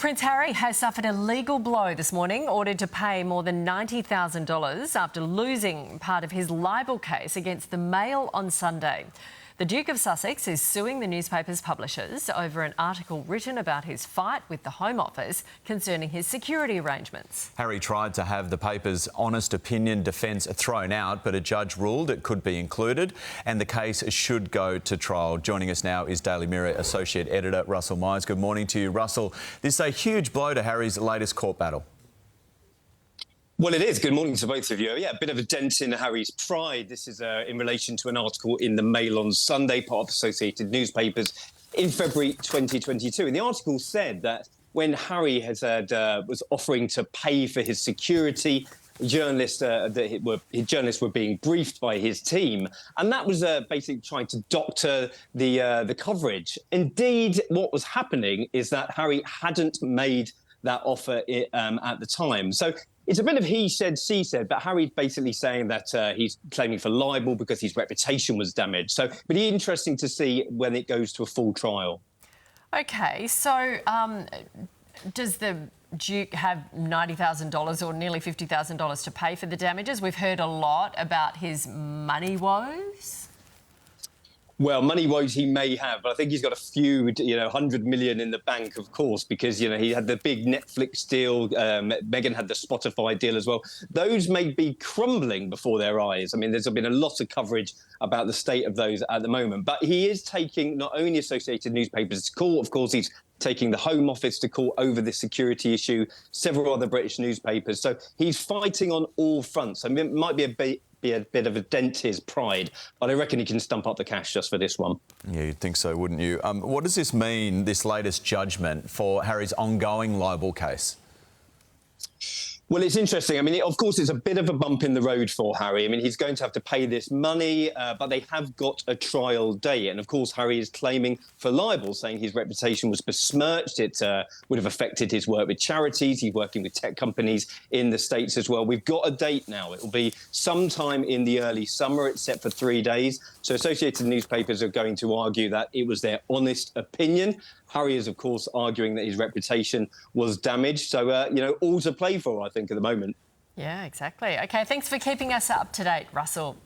Prince Harry has suffered a legal blow this morning, ordered to pay more than $90,000 after losing part of his libel case against the Mail on Sunday. The Duke of Sussex is suing the newspaper's publishers over an article written about his fight with the Home Office concerning his security arrangements. Harry tried to have the paper's honest opinion defence thrown out, but a judge ruled it could be included and the case should go to trial. Joining us now is Daily Mirror Associate Editor Russell Myers. Good morning to you, Russell. This is a huge blow to Harry's latest court battle. Well, it is. Good morning to both of you. Yeah, a bit of a dent in Harry's pride. This is in relation to an article in the Mail on Sunday, part of Associated Newspapers, in February 2022. And the article said that when Harry was offering to pay for his security, journalists were being briefed by his team, and that was basically trying to doctor the coverage. Indeed, what was happening is that Harry hadn't made that offer at the time. So it's a bit of he said, she said, but Harry's basically saying that he's claiming for libel because his reputation was damaged. So it'll be interesting to see when it goes to a full trial. OK, so does the Duke have $90,000 or nearly $50,000 to pay for the damages? We've heard a lot about his money woes. Well, money woes he may have, but I think he's got a few, 100 million in the bank, of course, because, he had the big Netflix deal. Meghan had the Spotify deal as well. Those may be crumbling before their eyes. I mean, there's been a lot of coverage about the state of those at the moment. But he is taking not only Associated Newspapers to court, of course, he's taking the Home Office to court over this security issue, several other British newspapers. So he's fighting on all fronts. I mean, it might be a bit of a dent to his pride, but I reckon he can stump up the cash just for this one. Yeah, you'd think so, wouldn't you? What does this mean, this latest judgment, for Harry's ongoing libel case? Well, it's interesting. I mean, of course, it's a bit of a bump in the road for Harry. I mean, he's going to have to pay this money, but they have got a trial date. And, of course, Harry is claiming for libel, saying his reputation was besmirched. It would have affected his work with charities. He's working with tech companies in the States as well. We've got a date now. It will be sometime in the early summer. It's set for 3 days. So Associated Newspapers are going to argue that it was their honest opinion. Harry is, of course, arguing that his reputation was damaged. So, all to play for, I think, at the moment. Yeah, exactly. OK, thanks for keeping us up to date, Russell.